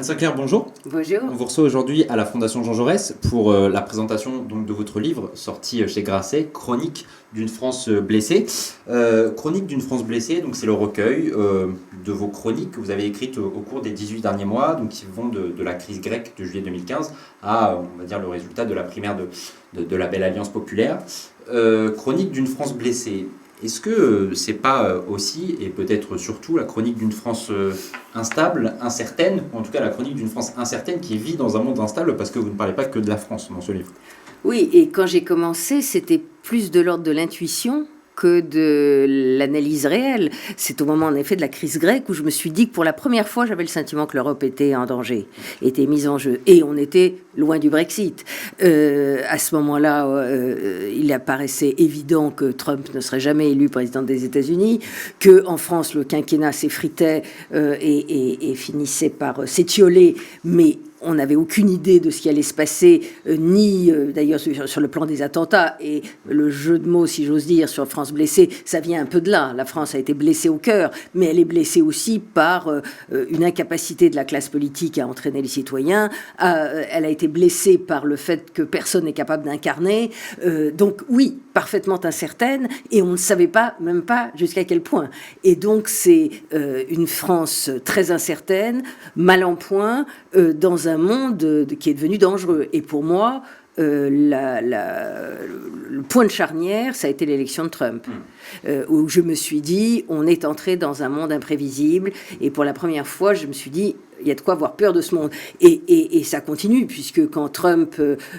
Anne Sinclair, bonjour. Bonjour. On vous reçoit aujourd'hui à la Fondation Jean Jaurès pour la présentation donc, de votre livre sorti chez Grasset, Chronique d'une France blessée. Chronique d'une France blessée, donc c'est le recueil de vos chroniques que vous avez écrites au cours des 18 derniers mois, donc qui vont de la crise grecque de juillet 2015 à, on va dire, le résultat de la primaire de la Belle Alliance populaire. Chronique d'une France blessée. Est-ce que c'est pas aussi, et peut-être surtout, la chronique d'une France instable, incertaine, ou en tout cas la chronique d'une France incertaine qui vit dans un monde instable, parce que vous ne parlez pas que de la France dans ce livre? Oui, et quand j'ai commencé, c'était plus de l'ordre de l'intuition que de l'analyse réelle. C'est au moment, en effet, de la crise grecque où je me suis dit que pour la première fois, j'avais le sentiment que l'Europe était en danger, était mise en jeu. Et on était loin du Brexit. À ce moment-là, il apparaissait évident que Trump ne serait jamais élu président des États-Unis, qu'en France, le quinquennat s'effritait et finissait par s'étioler, mais on n'avait aucune idée de ce qui allait se passer, ni d'ailleurs sur le plan des attentats. Et le jeu de mots, si j'ose dire, sur France blessée, ça vient un peu de là. La France a été blessée au cœur, mais elle est blessée aussi par une incapacité de la classe politique à entraîner les citoyens. Elle a été blessée par le fait que personne n'est capable d'incarner. Donc oui, parfaitement incertaine, et on ne savait pas, même pas jusqu'à quel point. Et donc c'est une France très incertaine, mal en point, dans un monde qui est devenu dangereux. Et pour moi, le point de charnière, ça a été l'élection de Trump, où je me suis dit, on est entré dans un monde imprévisible, et pour la première fois, je me suis dit, il y a de quoi avoir peur de ce monde. Et ça continue, puisque quand Trump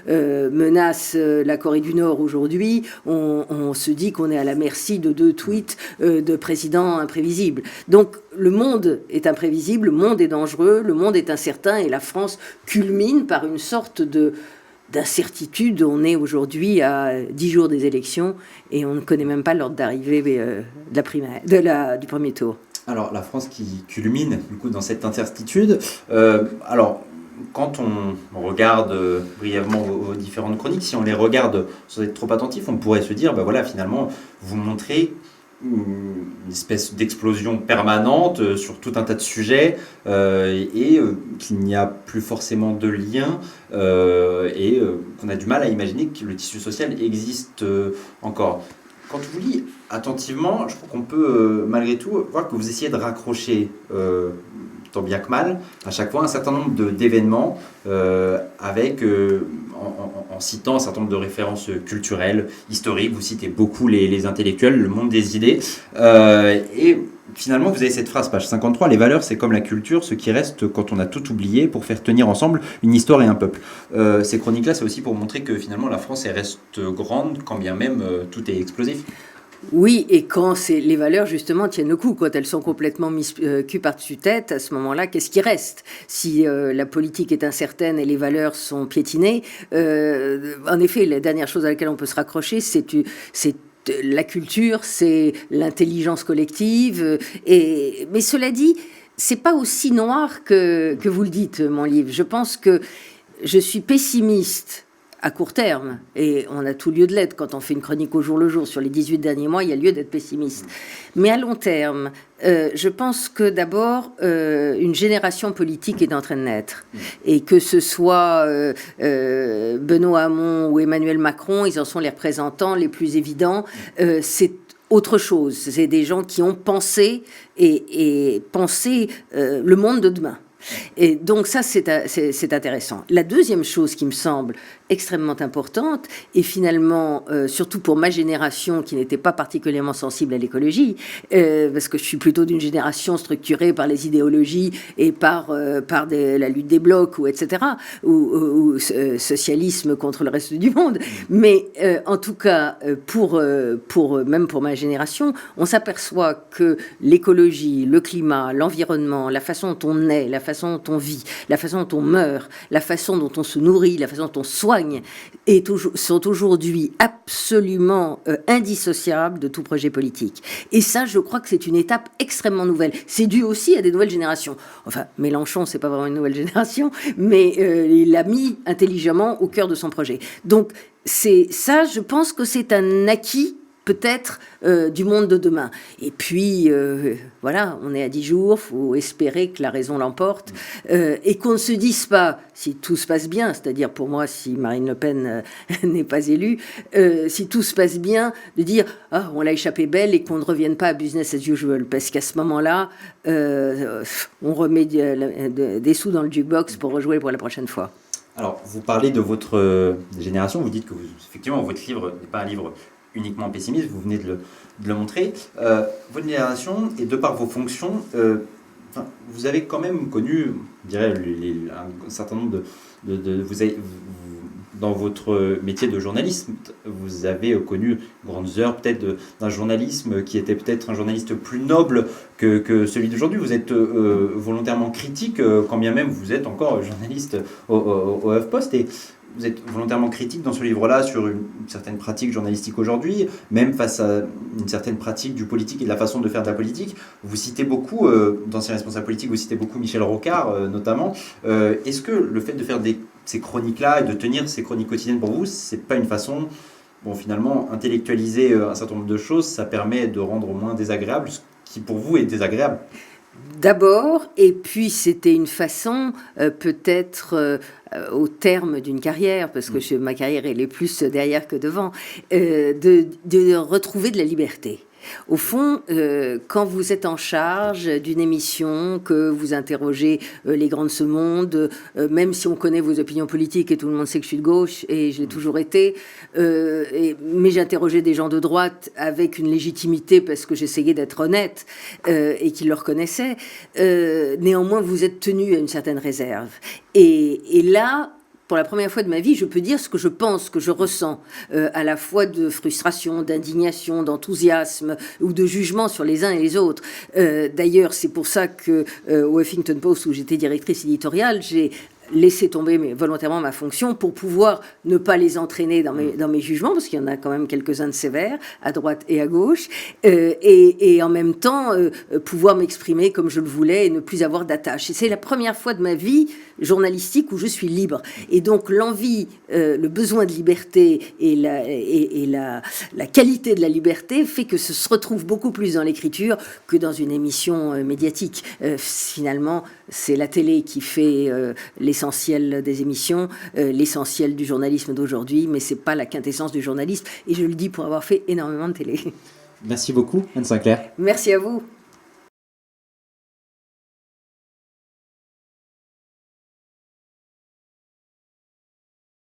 menace la Corée du Nord aujourd'hui, on se dit qu'on est à la merci de 2 tweets de présidents imprévisibles. Donc le monde est imprévisible, le monde est dangereux, le monde est incertain, et la France culmine par une sorte d'incertitude. On est aujourd'hui à 10 jours des élections et on ne connaît même pas l'ordre d'arrivée du premier tour. Alors, la France qui culmine du coup dans cette incertitude. Alors, quand on regarde brièvement vos différentes chroniques, si on les regarde sans être trop attentif, on pourrait se dire, ben voilà, finalement, vous montrez une espèce d'explosion permanente sur tout un tas de sujets qu'il n'y a plus forcément de lien qu'on a du mal à imaginer que le tissu social existe encore. Quand on vous lit attentivement, je crois qu'on peut malgré tout voir que vous essayez de raccrocher tant bien que mal à chaque fois un certain nombre d'événements avec en citant un certain nombre de références culturelles, historiques. Vous citez beaucoup les intellectuels, le monde des idées. Et finalement, vous avez cette phrase, page 53, « Les valeurs, c'est comme la culture, ce qui reste quand on a tout oublié pour faire tenir ensemble une histoire et un peuple. » Ces chroniques-là, c'est aussi pour montrer que finalement, la France, elle reste grande, quand bien même tout est explosif. Oui, et quand les valeurs, justement, tiennent le coup, quand elles sont complètement mises cul par-dessus tête, à ce moment-là, qu'est-ce qui reste? Si la politique est incertaine et les valeurs sont piétinées, en effet, la dernière chose à laquelle on peut se raccrocher, c'est la culture, c'est l'intelligence collective. Mais cela dit, c'est pas aussi noir que vous le dites, mon livre. Je pense que je suis pessimiste à court terme, et on a tout lieu de l'être quand on fait une chronique au jour le jour sur les 18 derniers mois, il y a lieu d'être pessimiste. Mais à long terme, je pense que d'abord, une génération politique est en train de naître, et que ce soit Benoît Hamon ou Emmanuel Macron, ils en sont les représentants les plus évidents. C'est autre chose, c'est des gens qui ont pensé et pensé le monde de demain. Et donc ça, c'est intéressant. La deuxième chose qui me semble extrêmement importante, et finalement, surtout pour ma génération qui n'était pas particulièrement sensible à l'écologie, parce que je suis plutôt d'une génération structurée par les idéologies et par la lutte des blocs, etc., ou socialisme contre le reste du monde. Mais en tout cas, même pour ma génération, on s'aperçoit que l'écologie, le climat, l'environnement, la façon dont on est, la façon dont on vit, la façon dont on meurt, la façon dont on se nourrit, la façon dont on soigne, sont aujourd'hui absolument indissociables de tout projet politique. Et ça, je crois que c'est une étape extrêmement nouvelle. C'est dû aussi à des nouvelles générations. Enfin, Mélenchon, c'est pas vraiment une nouvelle génération, mais il l'a mis intelligemment au cœur de son projet. Donc, c'est ça, je pense que c'est un acquis peut-être du monde de demain. Et puis, voilà, on est à 10 jours, il faut espérer que la raison l'emporte, et qu'on ne se dise pas, si tout se passe bien, c'est-à-dire pour moi, si Marine Le Pen n'est pas élue, si tout se passe bien, de dire « Ah, on l'a échappé belle » et qu'on ne revienne pas à business as usual, parce qu'à ce moment-là, on remet des sous dans le jukebox pour rejouer pour la prochaine fois. Alors, vous parlez de votre génération, vous dites que effectivement, votre livre n'est pas un livre uniquement pessimiste, vous venez de le montrer. Votre génération, et de par vos fonctions, vous avez quand même connu, je dirais, un certain nombre dans votre métier de journalisme, vous avez connu grandes heures peut-être d'un journalisme qui était peut-être un journaliste plus noble que celui d'aujourd'hui. Vous êtes volontairement critique, quand bien même vous êtes encore journaliste au HuffPost, et vous êtes volontairement critique dans ce livre-là sur une certaine pratique journalistique aujourd'hui, même face à une certaine pratique du politique et de la façon de faire de la politique. Vous citez beaucoup, d'anciens responsables politiques, vous citez beaucoup Michel Rocard notamment. Est-ce que le fait de faire ces chroniques-là et de tenir ces chroniques quotidiennes pour vous, c'est pas une façon, bon, finalement, intellectualiser un certain nombre de choses, ça permet de rendre moins désagréable ce qui pour vous est désagréable? D'abord, et puis c'était une façon, peut-être au terme d'une carrière, parce que ma carrière elle est plus derrière que devant, de retrouver de la liberté. Au fond, quand vous êtes en charge d'une émission, que vous interrogez les grands de ce monde, même si on connaît vos opinions politiques et tout le monde sait que je suis de gauche, et je l'ai toujours été, mais j'interrogeais des gens de droite avec une légitimité parce que j'essayais d'être honnête et qu'ils le reconnaissaient. Néanmoins, vous êtes tenu à une certaine réserve. Et là, pour la première fois de ma vie, je peux dire ce que je pense, que je ressens, à la fois de frustration, d'indignation, d'enthousiasme ou de jugement sur les uns et les autres. D'ailleurs, c'est pour ça que au Huffington Post, où j'étais directrice éditoriale, j'ai laisser tomber volontairement ma fonction pour pouvoir ne pas les entraîner dans mes jugements, parce qu'il y en a quand même quelques-uns de sévères, à droite et à gauche, et en même temps pouvoir m'exprimer comme je le voulais et ne plus avoir d'attache. Et c'est la première fois de ma vie journalistique où je suis libre. Et donc l'envie, le besoin de liberté et la qualité de la liberté fait que ça se retrouve beaucoup plus dans l'écriture que dans une émission médiatique. Finalement, c'est la télé qui fait l'essentiel des émissions, l'essentiel du journalisme d'aujourd'hui, mais c'est pas la quintessence du journalisme. Et je le dis pour avoir fait énormément de télé. Merci beaucoup, Anne Sinclair. Merci à vous.